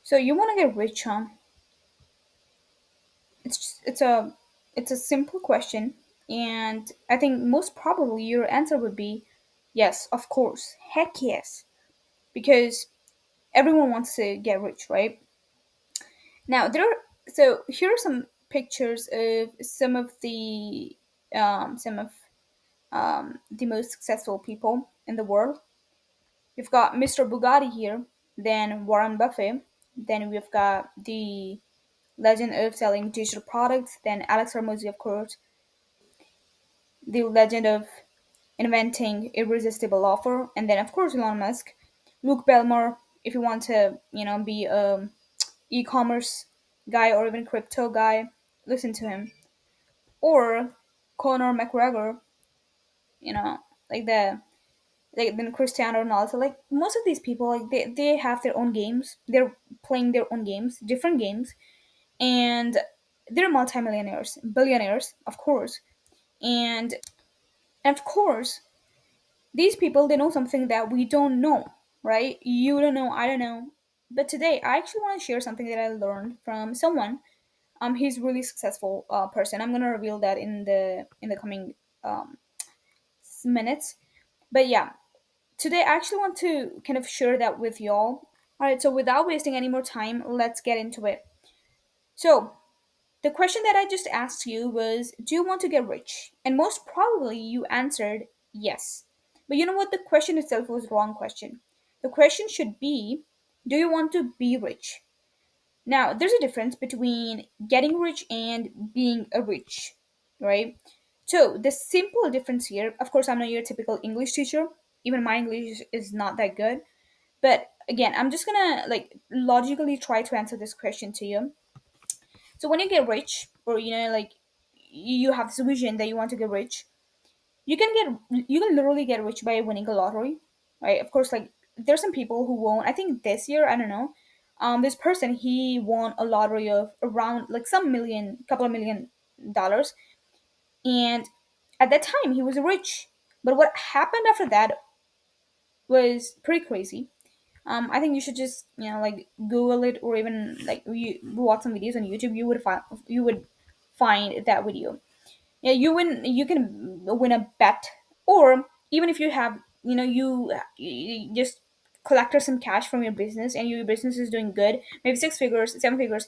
So you want to get rich, huh? It's it's a simple question, and I think most probably your answer would be yes, of course, heck yes, because everyone wants to get rich, right? Now so here are some pictures of some of the most successful people in the world. We've got Mr. Bugatti here, then Warren Buffett, then we've got the legend of selling digital products, then Alex Ramosi, of course, the legend of inventing irresistible offer, and then of course Elon Musk, Luke Belmore, if you want to, be a e-commerce guy or even crypto guy, listen to him. Or Conor McGregor, you know, like then Cristiano Ronaldo. Like most of these people, like they have their own games. They're playing their own games, different games, and they're multimillionaires, billionaires, of course. And of course, these people they know something that we don't know, right? You don't know, I don't know. But today, I actually want to share something that I learned from someone. He's really successful person. I'm gonna reveal that in the coming um, minutes. But yeah, today I actually want to kind of share that with y'all. All right, so without wasting any more time, let's get into it. So, the question that I just asked you was, do you want to get rich? And most probably you answered yes. But you know what? The question itself was the wrong question. The question should be, do you want to be rich? Now, there's a difference between getting rich and being a rich, right? So, the simple difference here, of course, I'm not your typical English teacher. Even my English is not that good. But again, I'm just gonna like logically try to answer this question to you. So when you get rich, or like you have this vision that you want to get rich, you can literally get rich by winning a lottery, right? Of course, like there's some people who won. I think this year, I don't know. This person he won a lottery of around like some million, couple of $1 million, and at that time he was rich. But what happened after that was pretty crazy. I think you should just like Google it or even like you watch some videos on YouTube. You would find that video. Yeah, you can win a bet, or even if you have you just collected some cash from your business and your business is doing good, maybe six figures, seven figures,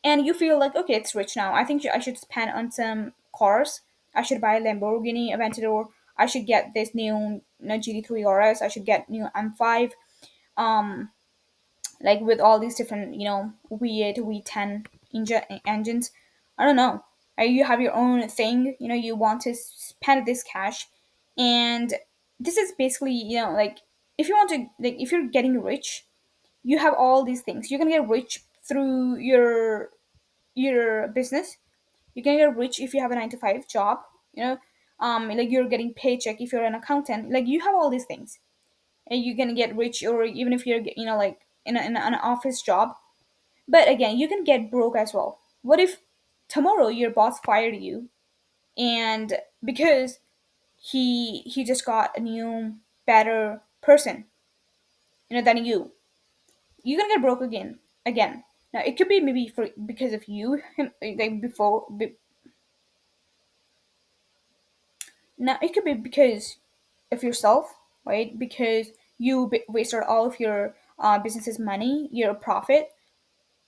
and you feel like okay, it's rich now. I think I should spend on some cars. I should buy a Lamborghini Aventador. I should get this new GT3 RS. I should get new M5. Um, like with all these different V8 V10 engines. I don't know. You have your own thing, you want to spend this cash, and this is basically like if you want to, like if you're getting rich, you have all these things. You can get rich through your business. You can get rich if you have a 9 to 5 job, like you're getting paycheck if you're an accountant. Like you have all these things, and you can get rich, or even if you're like in an office job. But again, you can get broke as well. What if tomorrow your boss fired you, and because he just got a new better person than you can get broke again. Now it could be maybe for because of you like now it could be because of yourself, right? Because you wasted all of your business's money, your profit,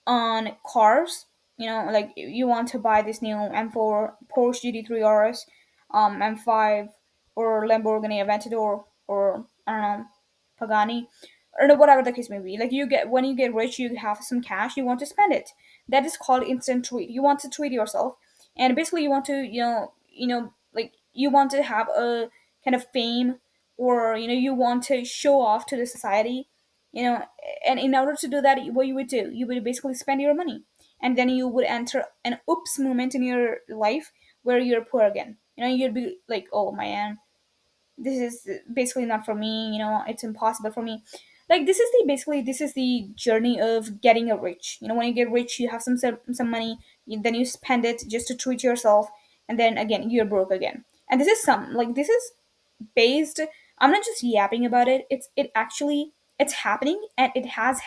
on cars. Like you want to buy this new M4 Porsche GT3 RS, M5, or Lamborghini Aventador, or I don't know, Pagani, or whatever the case may be. Like when you get rich, you have some cash, you want to spend it. That is called instant treat. You want to treat yourself, and basically you want to like you want to have a kind of fame, or you want to show off to the society, you know and in order to do that, what you would do, you would basically spend your money, and then you would enter an oops moment in your life where you're poor again. You'd be like, oh man, this is basically not for me, it's impossible for me. Like this is the journey of getting a rich. When you get rich, you have some money, then you spend it just to treat yourself, and then again you're broke again. And this is based, I'm not just yapping about it, it's happening, and it has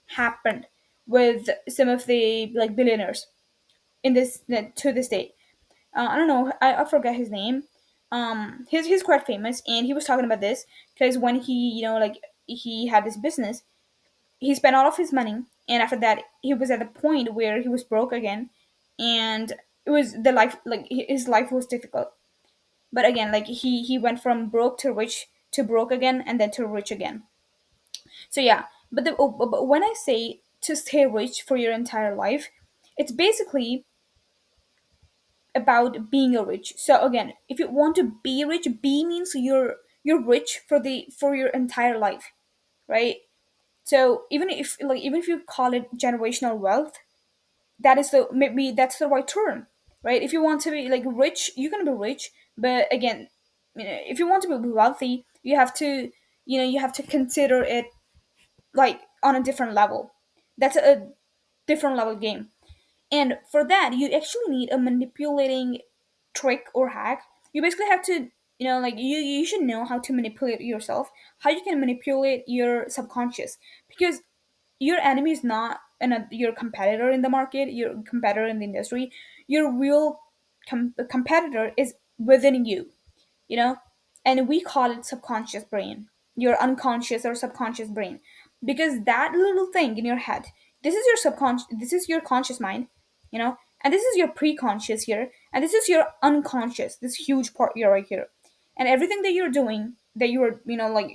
happened with some of the like billionaires in this to this day. I don't know, I forgot his name. He's quite famous, and he was talking about this because when he, like, he had this business, he spent all of his money, and after that he was at the point where he was broke again, and it was the life, like his life was difficult. But again, like he went from broke to rich to broke again and then to rich again. So yeah, but when I say to stay rich for your entire life, it's basically about being a rich. So again, if you want to be rich, be means you're rich for your entire life, right? So even if you call it generational wealth, that is the maybe that's the right term, right? If you want to be like rich, you're gonna be rich. But again, if you want to be wealthy, you have to consider it like on a different level. That's a different level game. And for that, you actually need a manipulating trick or hack. You basically have to, like you should know how to manipulate yourself, how you can manipulate your subconscious, because your enemy is not your competitor in the market, your competitor in the industry. Your real competitor is within you, you know and we call it subconscious brain, your unconscious or subconscious brain, because that little thing in your head, this is your subconscious, this is your conscious mind, and this is your pre-conscious here, and this is your unconscious, this huge part here, right here. And everything that you're doing, that you're like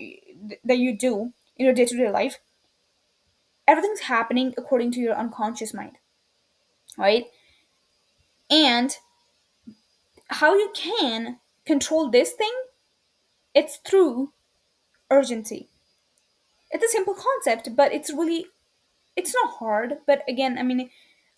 that you do in your day-to-day life, everything's happening according to your unconscious mind, right? And how you can control this thing, it's through urgency. It's a simple concept, but it's not hard. But again, I mean,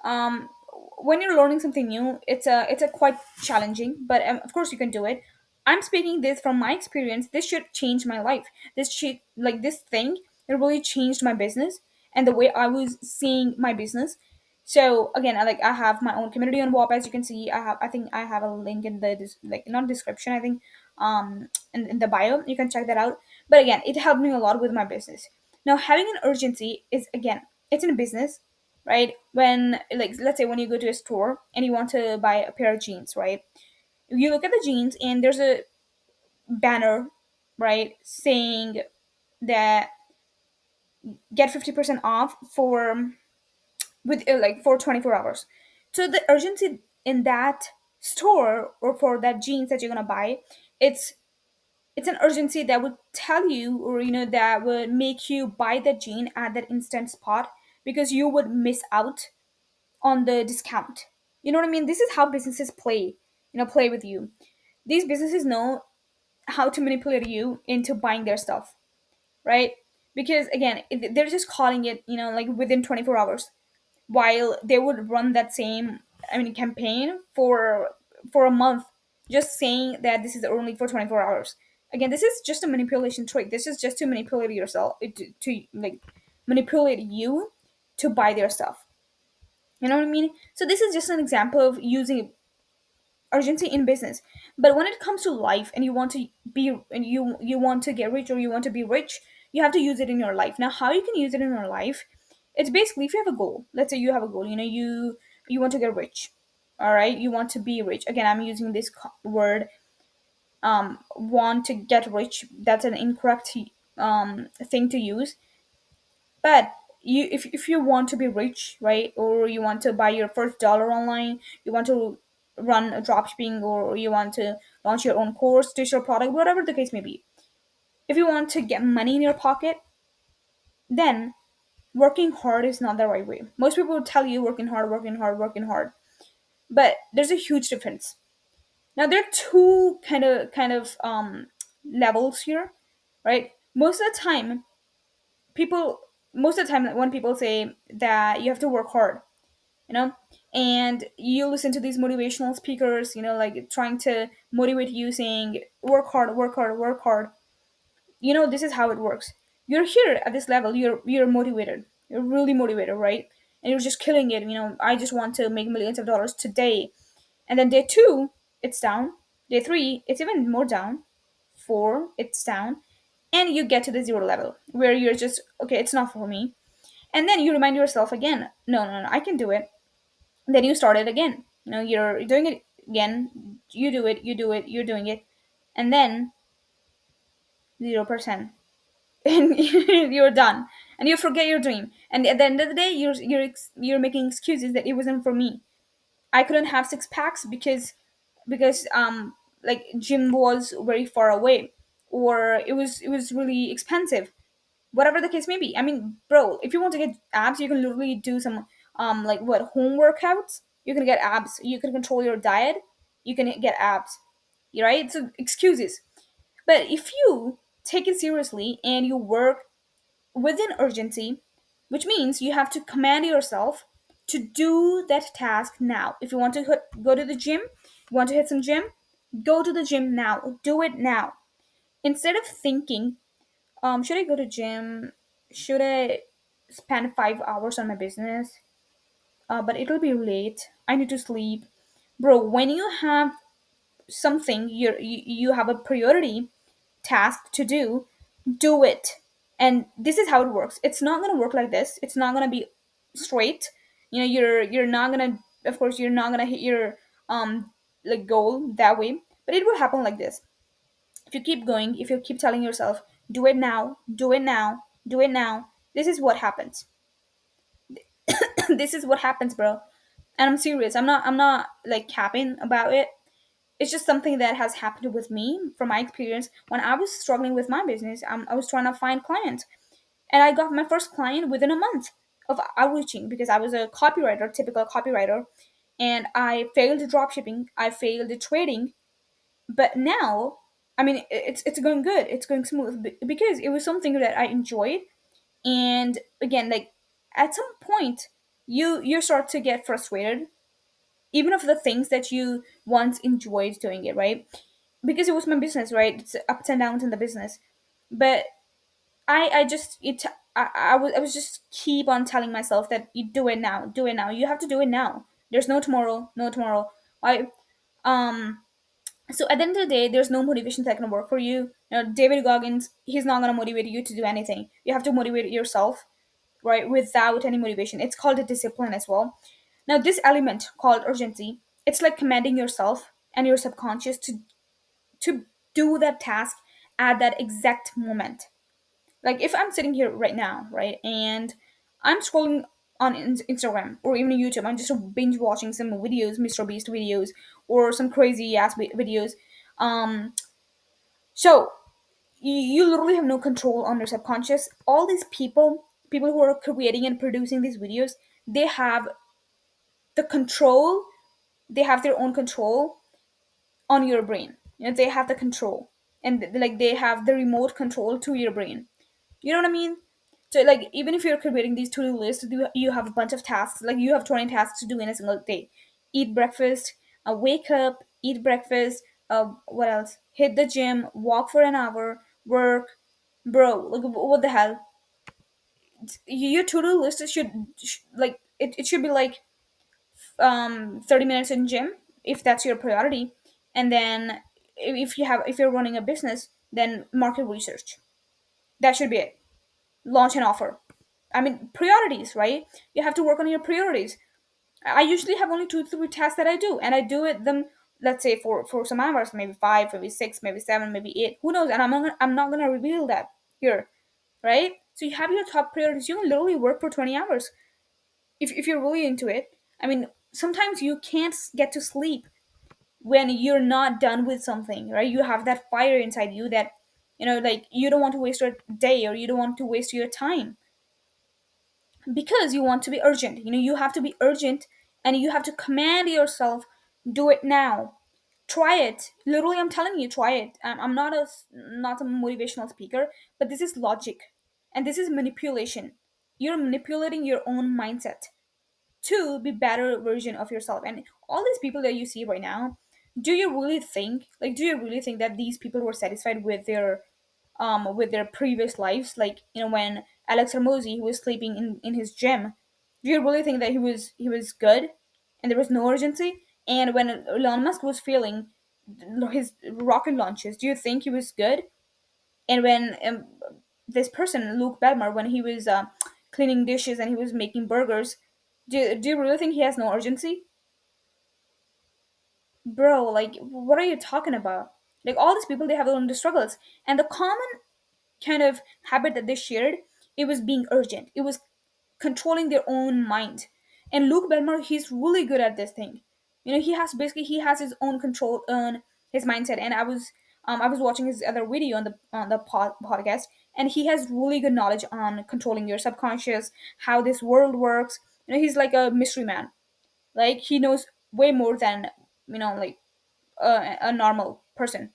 um when you're learning something new, it's a quite challenging, but of course you can do it. I'm speaking this from my experience. This should change my life. This should, like, this thing, it really changed my business and the way I was seeing my business. So again, I have my own community on WAP. As you can see, I think I have a link in the like, not description, I think, in the bio. You can check that out. But again, it helped me a lot with my business. Now, having an urgency is, again, it's in a business, right? When, like, let's say when you go to a store and you want to buy a pair of jeans, right? You look at the jeans and there's a banner, right, saying that get 50% off for with like for 24 hours. So the urgency in that store or for that jeans that you're gonna buy, it's it's an urgency that would tell you, or that would make you buy the jean at that instant spot, because you would miss out on the discount. You know what I mean? This is how businesses play with you. These businesses know how to manipulate you into buying their stuff, right? Because again, they're just calling it, like within 24 hours, while they would run that same, I mean, campaign for a month, just saying that this is only for 24 hours. Again, this is just a manipulation trick. This is just to manipulate yourself, to like manipulate you to buy their stuff. You know what I mean? So this is just an example of using urgency in business. But when it comes to life, and you want to get rich, or you want to be rich, you have to use it in your life. Now, how you can use it in your life, it's basically, if you have a goal. Let's say you have a goal, you want to get rich. All right, you want to be rich. Again, I'm using this word, want to get rich. That's an incorrect thing to use. But if you want to be rich, right, or you want to buy your first dollar online, you want to run a dropshipping, or you want to launch your own course, digital product, whatever the case may be. If you want to get money in your pocket, then working hard is not the right way. Most people will tell you working hard, working hard, working hard. But there's a huge difference. Now there are two kind of levels here, right? People most of the time when people say that you have to work hard, you know and you listen to these motivational speakers, like trying to motivate you, saying work hard, work hard, work hard. This is how it works. You're here at this level, you're motivated, you're really motivated, right? And you're just killing it. I just want to make millions of dollars today. And then day two, it's down. Day three, it's even more down. Four, it's down. And you get to the zero level, where you're just, okay, it's not for me. And then you remind yourself again, no, no, no, I can do it. Then you start it again. You're doing it again. You do it, you do it, you're doing it. And then 0%. And you're done. And you forget your dream. And at the end of the day, you're making excuses that it wasn't for me. I couldn't have six packs because like gym was very far away, or it was really expensive, whatever the case may be. I mean, bro, if you want to get abs, you can literally do some like what, home workouts. You can get abs. You can control your diet. You can get abs. Right? So excuses. But if you take it seriously and you work within urgency, which means you have to command yourself to do that task now. If you want to go to the gym, you want to hit some gym, go to the gym now. Do it now. Instead of thinking, should I go to gym? Should I spend 5 hours on my business? But it'll be late. I need to sleep. Bro, when you have something, you have a priority task to do it. And this is how it works. It's not gonna work like this. It's not gonna be straight. You're not gonna, of course, you're not gonna hit your like goal that way. But it will happen like this. If you keep going, if you keep telling yourself, do it now, do it now, do it now, this is what happens. This is what happens, bro. And I'm serious. I'm not like capping about it. It's just something that has happened with me from my experience when I was struggling with my business. I was trying to find clients, and I got my first client within a month of outreaching because I was a copywriter, typical copywriter, and I failed drop shipping. I failed trading, but now, I mean, it's going good. It's going smooth because it was something that I enjoyed. And again, like at some point, you start to get frustrated, even of the things that you once enjoyed doing it, right? Because it was my business, right? It's ups and downs in the business. But I just it I was just keep on telling myself that you do it now, do it now. You have to do it now. There's no tomorrow, no tomorrow. Why? Um. So at the end of the day, there's no motivation that can work for you. David Goggins, he's not gonna motivate you to do anything. You have to motivate yourself, right? Without any motivation. It's called a discipline as well. Now, this element called urgency, it's like commanding yourself and your subconscious to do that task at that exact moment. Like if I'm sitting here right now, right, and I'm scrolling on Instagram or even YouTube, I'm just binge watching some videos, Mr. Beast videos, or some crazy ass videos. Um, so you literally have no control on your subconscious. All these people who are creating and producing these videos, they have the control. They have their own control on your brain. They have the control, and like they have the remote control to your brain. You know what I mean? So like even if you're creating these to-do lists, you have a bunch of tasks. Like you have 20 tasks to do in a single day. Eat breakfast, wake up, eat breakfast. What else? Hit the gym, walk for an hour, work. Bro, like what the hell? Your to-do list like it should be like 30 minutes in gym if that's your priority, and then if you're running a business, then market research. That should be it. Launch an offer. I mean, priorities, right? You have to work on your priorities. I usually have only 2 3 tasks that I do, and I do it them, let's say, for some hours, maybe 5, maybe 6, maybe 7, maybe 8, who knows. And I'm not gonna reveal that here, right? So you have your top priorities. You can literally work for 20 hours if you're really into it. I mean, sometimes you can't get to sleep when you're not done with something, right? You have that fire inside you that, like you don't want to waste your day, or you don't want to waste your time because you want to be urgent. You have to be urgent, and you have to command yourself, do it now. Try it. Literally, I'm telling you, try it. I'm not a motivational speaker, but this is logic, and this is manipulation. You're manipulating your own mindset to be better version of yourself. And all these people that you see right now, do you really think that these people were satisfied with their previous lives? Like, when Alex Hermosi, who was sleeping in his gym, do you really think that he was good and there was no urgency? And when Elon Musk was failing his rocket launches, do you think he was good? And when this person, Luke Belmar, when he was cleaning dishes and he was making burgers. Do you really think he has no urgency? Bro, like, what are you talking about? Like, all these people, they have their own struggles. And the common kind of habit that they shared, it was being urgent. It was controlling their own mind. And Luke Belmar, he's really good at this thing. He has his own control on his mindset. And I was watching his other video on the podcast, and he has really good knowledge on controlling your subconscious, how this world works. He's like a mystery man. Like, he knows way more than like a normal person.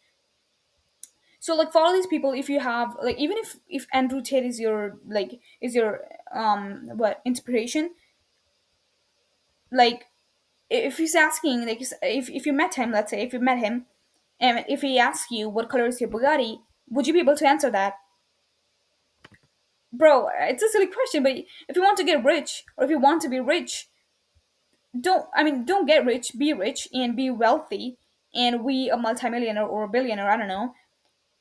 So like, follow these people. If you have, like, even if Andrew Tate is your, like, is your what inspiration, like, if he's asking, like, if you met him, let's say if you met him, and if he asks you what color is your Bugatti, would you be able to answer that? Bro, it's a silly question, but if you want to get rich, or if you want to be rich, don't get rich, be rich and be wealthy, and we a multimillionaire or a billionaire, I don't know.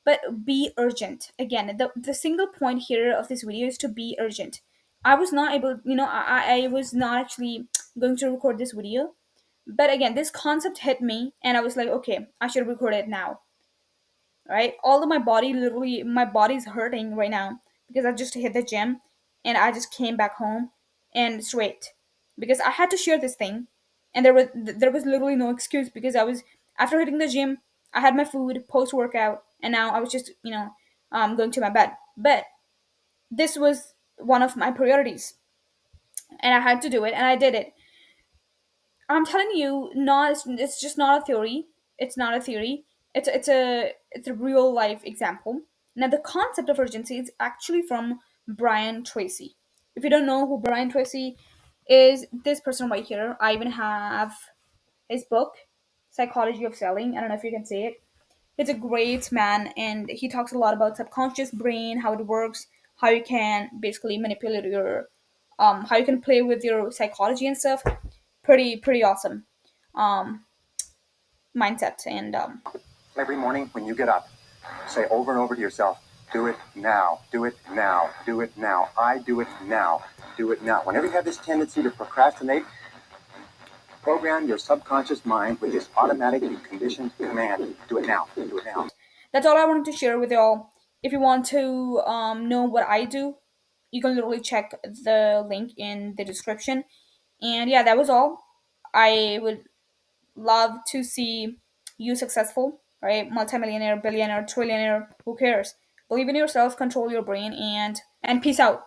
But be urgent. Again, the single point here of this video is to be urgent. I was not able, I was not actually going to record this video, but again, this concept hit me, and I was like, okay, I should record it now. Right? Although my body's hurting right now because I just hit the gym, and I just came back home and straight because I had to share this thing, and there was literally no excuse because I was, after hitting the gym, I had my food post workout, and now I was just going to my bed. But this was one of my priorities, and I had to do it, and I did it. I'm telling you, not it's just not a theory. It's not a theory. It's a real life example. Now, the concept of urgency is actually from Brian Tracy. If you don't know who Brian Tracy is, this person right here. I even have his book, Psychology of Selling. I don't know if you can see it. He's a great man, and he talks a lot about subconscious brain, how it works, how you can basically manipulate your, how you can play with your psychology and stuff. Pretty awesome um mindset. And Every morning when you get up, say over and over to yourself, do it now, do it now, do it now. I do it now, do it now. Whenever you have this tendency to procrastinate, program your subconscious mind with this automatically conditioned command, do it now, do it now. that's all I wanted to share with y'all. If you want to know what I do, you can literally check the link in the description. And yeah, that was all. I would love to see you successful, right? Multimillionaire, billionaire, trillionaire, who cares? Believe in yourself, control your brain, and peace out.